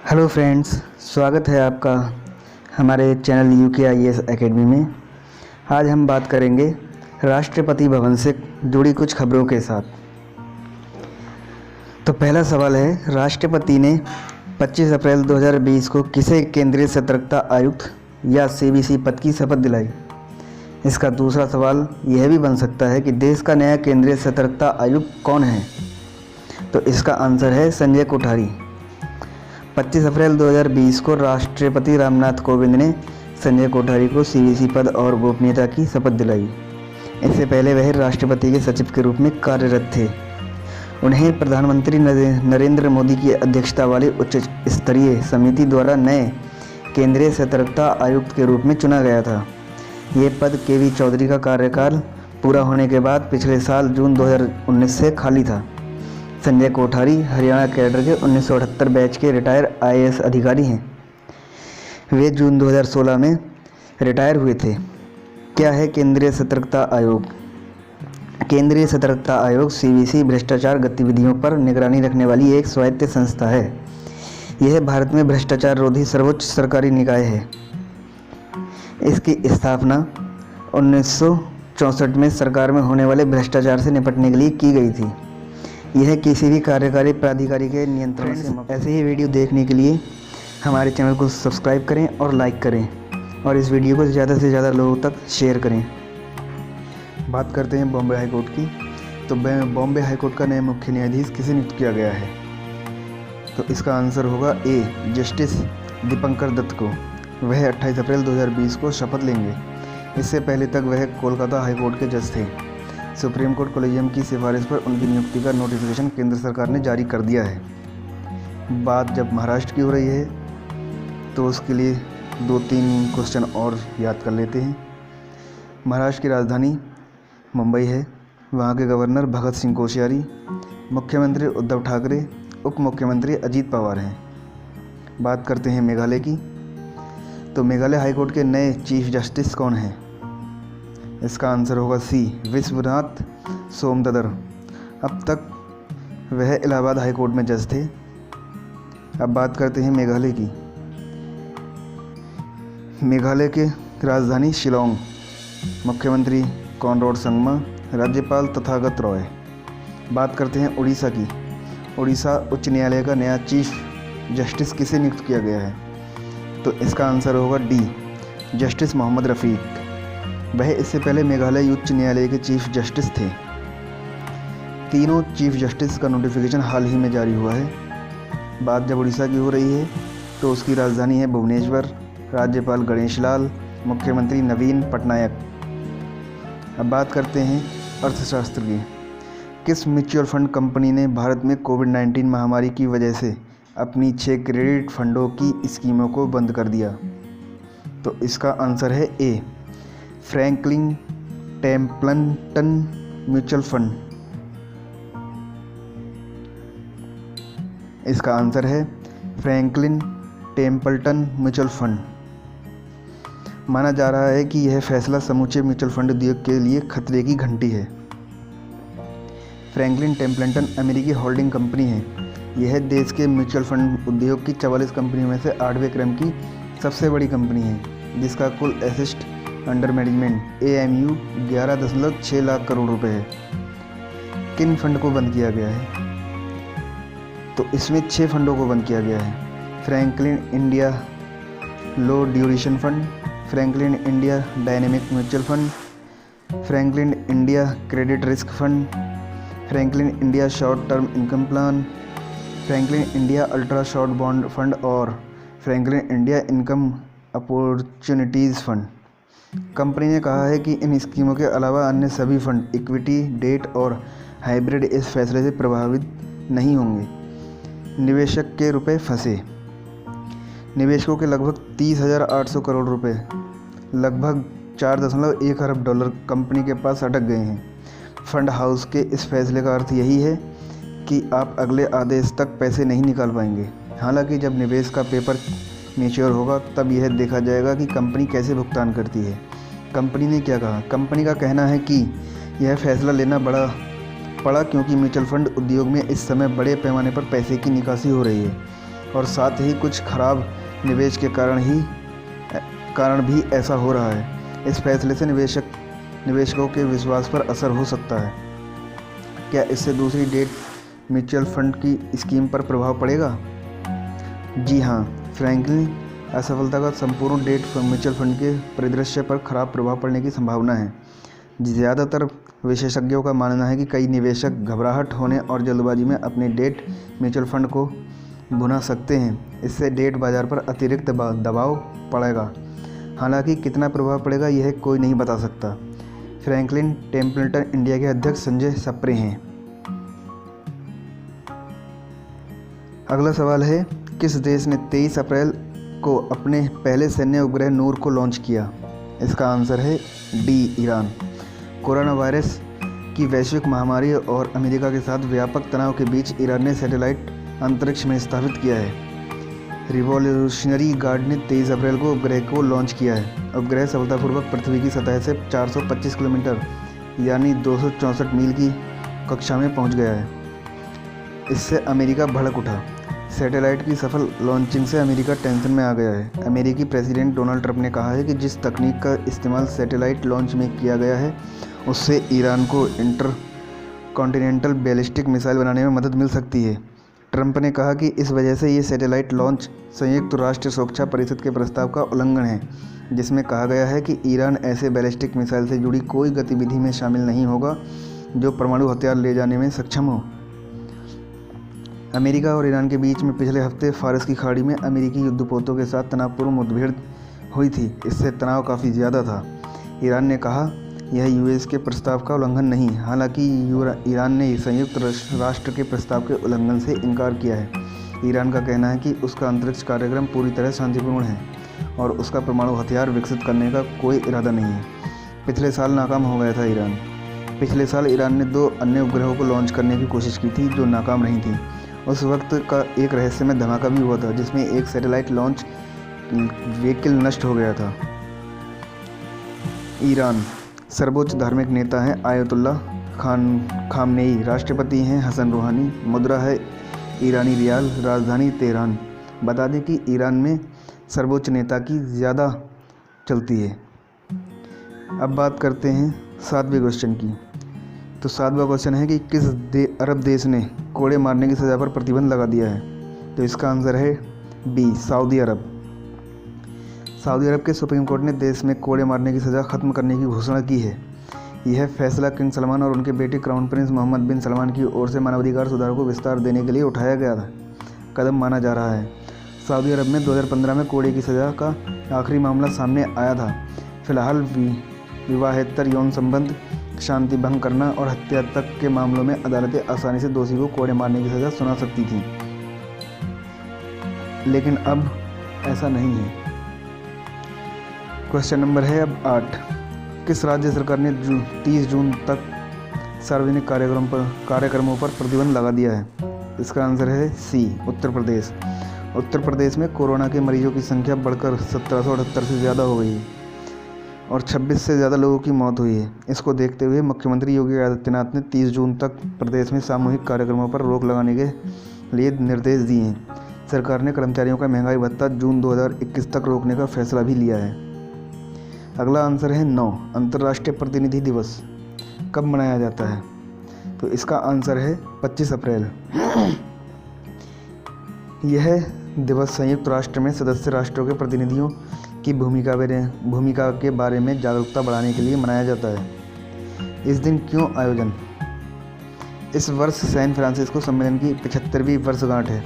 Hello friends, स्वागत है आपका हमारे चैनल UKIS एकेडमी में। आज हम बात करेंगे राष्ट्रपति भवन से जुड़ी कुछ खबरों के साथ। तो पहला सवाल है, राष्ट्रपति ने 25 अप्रैल 2020 को किसे केंद्रीय सतर्कता आयुक्त या CBC पद की शपथ दिलाई। इसका दूसरा सवाल यह भी बन सकता है कि देश का नया केंद्रीय सतर्कता आयुक्त कौन है। तो इसका आंसर है संजय कोठारी। 25 अप्रैल 2020 को राष्ट्रपति रामनाथ कोविंद ने संजय कोठारी को CBC पद और गोपनीयता की शपथ दिलाई। इससे पहले वह राष्ट्रपति के सचिव के रूप में कार्यरत थे। उन्हें प्रधानमंत्री नरेंद्र मोदी की अध्यक्षता वाली उच्च स्तरीय समिति द्वारा नए केंद्रीय सतर्कता आयुक्त के रूप में चुना गया था। ये पद KV चौधरी का कार्यकाल पूरा होने के बाद पिछले साल जून 2019 से खाली था। संजय कोठारी हरियाणा कैडर के 1978 बैच के रिटायर IAS अधिकारी हैं। वे जून 2016 में रिटायर हुए थे। क्या है केंद्रीय सतर्कता आयोग? केंद्रीय सतर्कता आयोग CBC भ्रष्टाचार गतिविधियों पर निगरानी रखने वाली एक स्वायत्त संस्था है। यह भारत में भ्रष्टाचार रोधी सर्वोच्च सरकारी निकाय है। इसकी स्थापना 1964 में सरकार में होने वाले भ्रष्टाचार से निपटने के लिए की गई थी। यह किसी भी कार्यकारी प्राधिकारी के नियंत्रण से ऐसे ही वीडियो देखने के लिए हमारे चैनल को सब्सक्राइब करें और लाइक करें और इस वीडियो को ज़्यादा से ज़्यादा लोगों तक शेयर करें। बात करते हैं बॉम्बे हाई कोर्ट की। तो बॉम्बे हाई कोर्ट का नया मुख्य न्यायाधीश किसे नियुक्त किया गया है? तो इसका आंसर होगा A, जस्टिस दीपंकर दत्त को। वह 28 अप्रैल 2020 को शपथ लेंगे। इससे पहले तक वह कोलकाता हाई कोर्ट के जज थे। सुप्रीम कोर्ट कॉलेजियम की सिफारिश पर उनकी नियुक्ति का नोटिफिकेशन केंद्र सरकार ने जारी कर दिया है। बात जब महाराष्ट्र की हो रही है तो उसके लिए 2-3 क्वेश्चन और याद कर लेते हैं। महाराष्ट्र की राजधानी मुंबई है। वहाँ के गवर्नर भगत सिंह कोश्यारी, मुख्यमंत्री उद्धव ठाकरे, उप मुख्यमंत्री अजीत पवार हैं। बात करते हैं मेघालय की। तो मेघालय हाईकोर्ट के नए चीफ जस्टिस कौन हैं? इसका आंसर होगा C, विश्वनाथ सोमददर। अब तक वह इलाहाबाद हाई कोर्ट में जज थे। अब बात करते हैं मेघालय की। मेघालय के राजधानी शिलोंग, मुख्यमंत्री कॉनराड संगमा, राज्यपाल तथागत रॉय। बात करते हैं उड़ीसा की। उड़ीसा उच्च न्यायालय का नया चीफ जस्टिस किसे नियुक्त किया गया है? तो इसका आंसर होगा D, जस्टिस मोहम्मद रफ़ीक। वह इससे पहले मेघालय उच्च न्यायालय के चीफ जस्टिस थे। तीनों चीफ जस्टिस का नोटिफिकेशन हाल ही में जारी हुआ है। बात जब उड़ीसा की हो रही है तो उसकी राजधानी है भुवनेश्वर, राज्यपाल गणेश लाल, मुख्यमंत्री नवीन पटनायक। अब बात करते हैं अर्थशास्त्र की। किस म्यूचुअल फंड कंपनी ने भारत में कोविड-19 महामारी की वजह से अपनी 6 क्रेडिट फंडों की स्कीमों को बंद कर दिया? तो इसका आंसर है A, Franklin Templeton mutual fund. इसका आंसर है फ्रैंकलिन टेम्पल्टन म्यूचुअल फंड। माना जा रहा है कि यह फैसला समूचे म्यूचुअल फंड उद्योग के लिए खतरे की घंटी है। फ्रैंकलिन टेम्पल्टन अमेरिकी होल्डिंग कंपनी है। यह देश के म्यूचुअल फंड उद्योग की 44 कंपनियों में से 8वें क्रम की सबसे बड़ी कंपनी है, जिसका कुल asset under management AMU 11.6 lakh crore रुपए है। किन फंड को बंद किया गया है? तो इसमें 6 फंडों को बंद किया गया है। Franklin India low duration fund, Franklin India dynamic mutual fund, Franklin India credit risk fund, Franklin India short term income plan, Franklin India ultra short bond fund और Franklin India income opportunities fund. Company ने कहा है कि इन स्कीमों के अलावा अन्य सभी फंड इक्विटी, डेट और हाइब्रिड इस फैसले से प्रभावित नहीं होंगे। निवेशक के रुपए फंसे। निवेशकों के लगभग 30,800 करोड़ रुपए, लगभग 4.1 अरब डॉलर कंपनी के पास अटक गए हैं। फंड हाउस के इस फैसले का अर्थ यही है कि आप अगले आदेश तक पैसे नहीं निकाल पाएंगे। हालांकि जब निवेश का पेपर मैच्योर होगा तब यह देखा जाएगा कि कंपनी कैसे भुगतान करती है। कंपनी ने क्या कहा? कंपनी का कहना है कि यह फैसला लेना पड़ा क्योंकि म्यूचुअल फंड उद्योग में इस समय बड़े पैमाने पर पैसे की निकासी हो रही है। और साथ ही कुछ खराब निवेश के कारण भी ऐसा हो रहा है। इस फैसले से निवेशकों के विश्वास पर असर हो सकता है। क्या इससे दूसरी डेट म्यूचुअल फंड की स्कीम पर प्रभाव पड़ेगा? जी हाँ, फ्रैंकलिन असफलता का संपूर्ण डेट म्यूचुअल फंड के परिदृश्य पर खराब प्रभाव पड़ने की संभावना है। ज़्यादातर विशेषज्ञों का मानना है कि कई निवेशक घबराहट होने और जल्दबाजी में अपने डेट म्यूचुअल फंड को भुना सकते हैं। इससे डेट बाजार पर अतिरिक्त दबाव पड़ेगा। हालांकि कितना प्रभाव पड़ेगा यह कोई नहीं बता सकता। फ्रैंकलिन टेम्पल्टन इंडिया के अध्यक्ष संजय सप्रे हैं। अगला सवाल है, किस देश ने 23 अप्रैल को अपने पहले सैन्य उपग्रह नूर को लॉन्च किया? इसका आंसर है डी, ईरान। कोरोना वायरस की वैश्विक महामारी और अमेरिका के साथ व्यापक तनाव के बीच ईरान ने सैटेलाइट अंतरिक्ष में स्थापित किया है। रिवॉल्यूशनरी गार्ड ने 23 अप्रैल को उपग्रह को लॉन्च किया है। उपग्रह सफलतापूर्वक पृथ्वी की सतह से 425 किलोमीटर यानी 264 मील की कक्षा में पहुंच गया है। इससे अमेरिका भड़क उठा। सैटेलाइट की सफल लॉन्चिंग से अमेरिका टेंशन में आ गया है। अमेरिकी प्रेसिडेंट डोनाल्ड ट्रंप ने कहा है कि जिस तकनीक का इस्तेमाल सैटेलाइट लॉन्च में किया गया है उससे ईरान को इंटर कॉन्टिनेंटल बैलिस्टिक मिसाइल बनाने में मदद मिल सकती है। ट्रंप ने कहा कि इस वजह से ये सैटेलाइट लॉन्च संयुक्त राष्ट्र सुरक्षा परिषद के प्रस्ताव का उल्लंघन है, जिसमें कहा गया है कि ईरान ऐसे बैलिस्टिक मिसाइल से जुड़ी कोई गतिविधि में शामिल नहीं होगा जो परमाणु हथियार ले जाने में सक्षम हो। अमेरिका और ईरान के बीच में पिछले हफ्ते फारस की खाड़ी में अमेरिकी युद्धपोतों के साथ तनावपूर्ण मुठभेड़ हुई थी। इससे तनाव काफ़ी ज़्यादा था। ईरान ने कहा यह यूएस के प्रस्ताव का उल्लंघन नहीं। हालांकि ईरान ने संयुक्त राष्ट्र के प्रस्ताव के उल्लंघन से इनकार किया है। ईरान का कहना है कि उसका अंतरिक्ष कार्यक्रम पूरी तरह शांतिपूर्ण है और उसका परमाणु हथियार विकसित करने का कोई इरादा नहीं है। पिछले साल नाकाम हो गया था ईरान। पिछले साल ईरान ने 2 अन्य उपग्रहों को लॉन्च करने की कोशिश की थी जो नाकाम रही थी। उस वक्त का एक रहस्यमय धमाका भी हुआ था जिसमें एक सैटेलाइट लॉन्च व्हीकल नष्ट हो गया था। ईरान सर्वोच्च धार्मिक नेता हैं आयतुल्ला खामनेई, राष्ट्रपति हैं हसन रूहानी, मुद्रा है ईरानी रियाल, राजधानी तेहरान। बता दें कि ईरान में सर्वोच्च नेता की ज़्यादा चलती है। अब बात करते हैं 7वें क्वेश्चन की। तो 7वां क्वेश्चन है कि किस अरब देश ने कोड़े मारने की सज़ा पर प्रतिबंध लगा दिया है? तो इसका आंसर है बी, सऊदी अरब। सऊदी अरब के सुप्रीम कोर्ट ने देश में कोड़े मारने की सज़ा ख़त्म करने की घोषणा की है। यह फैसला किंग सलमान और उनके बेटे क्राउन प्रिंस मोहम्मद बिन सलमान की ओर से मानवाधिकार सुधार को विस्तार देने के लिए उठाया गया कदम माना जा रहा है। सऊदी अरब में 2015 में कोड़े की सज़ा का आखिरी मामला सामने आया था। फिलहाल विवाहेतर यौन संबंध, शांति भंग करना और हत्या तक के मामलों में अदालतें आसानी से दोषी को कोड़े मारने की सज़ा सुना सकती थीं, लेकिन अब ऐसा नहीं है। क्वेश्चन नंबर है अब 8। किस राज्य सरकार ने 30 जून तक सार्वजनिक कार्यक्रमों पर प्रतिबंध लगा दिया है? इसका आंसर है सी, उत्तर प्रदेश। उत्तर प्रदेश में कोरोना के मरीजों की संख्या बढ़कर 1778 से ज़्यादा हो गई है और 26 से ज़्यादा लोगों की मौत हुई है। इसको देखते हुए मुख्यमंत्री योगी आदित्यनाथ ने 30 जून तक प्रदेश में सामूहिक कार्यक्रमों पर रोक लगाने के लिए निर्देश दिए हैं। सरकार ने कर्मचारियों का महंगाई भत्ता जून 2021 तक रोकने का फैसला भी लिया है। अगला आंसर है 9। अंतर्राष्ट्रीय प्रतिनिधि दिवस कब मनाया जाता है? तो इसका आंसर है 25 अप्रैल। यह दिवस संयुक्त राष्ट्र में सदस्य राष्ट्रों के प्रतिनिधियों की भूमिका के बारे में जागरूकता बढ़ाने के लिए मनाया जाता है। इस दिन क्यों आयोजन? इस वर्ष सैन फ्रांसिस्को सम्मेलन की 75वीं वर्षगांठ है।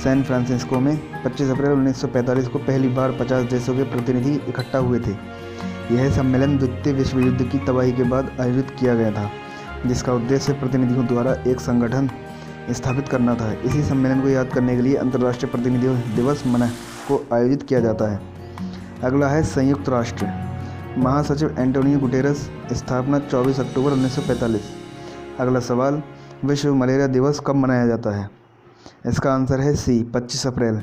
सैन फ्रांसिस्को में 25 अप्रैल 1945 को पहली बार 50 देशों के प्रतिनिधि इकट्ठा हुए थे। यह सम्मेलन द्वितीय विश्व युद्ध की तबाही के बाद आयोजित किया गया था, जिसका उद्देश्य प्रतिनिधियों द्वारा एक संगठन स्थापित करना था। इसी सम्मेलन को याद करने के लिए अंतर्राष्ट्रीय प्रतिनिधि दिवस को आयोजित किया जाता है। अगला है संयुक्त राष्ट्र। महासचिव एंटोनियो गुटेरेस, स्थापना 24 अक्टूबर 1945। अगला सवाल, विश्व मलेरिया दिवस कब मनाया जाता है? इसका आंसर है सी, 25 अप्रैल।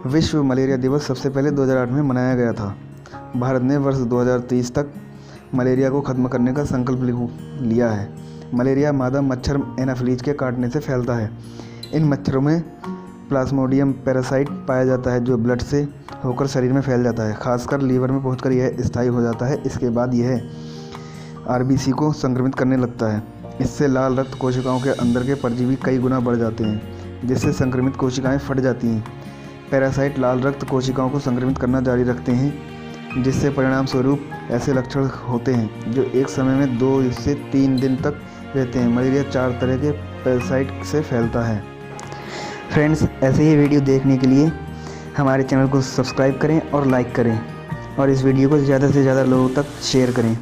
विश्व मलेरिया दिवस सबसे पहले 2008 में मनाया गया था। भारत ने वर्ष 2030 तक मलेरिया को ख़त्म करने का संकल्प लिया है। मलेरिया मादा मच्छर एनाफिलीज के काटने से फैलता है। इन मच्छरों में प्लाज्मोडियम पैरासाइट पाया जाता है जो ब्लड से होकर शरीर में फैल जाता है। खासकर लीवर में पहुंचकर यह स्थायी हो जाता है। इसके बाद यह आरबीसी को संक्रमित करने लगता है। इससे लाल रक्त कोशिकाओं के अंदर के परजीवी कई गुना बढ़ जाते हैं, जिससे संक्रमित कोशिकाएं फट जाती हैं। पैरासाइट लाल रक्त कोशिकाओं को संक्रमित करना जारी रखते हैं, जिससे परिणाम स्वरूप ऐसे लक्षण होते हैं जो एक समय में 2 से 3 दिन तक रहते हैं। मलेरिया 4 तरह के पैरासाइट से फैलता है। फ्रेंड्स, ऐसे ही वीडियो देखने के लिए हमारे चैनल को सब्सक्राइब करें और लाइक करें, और इस वीडियो को ज़्यादा से ज़्यादा लोगों तक शेयर करें।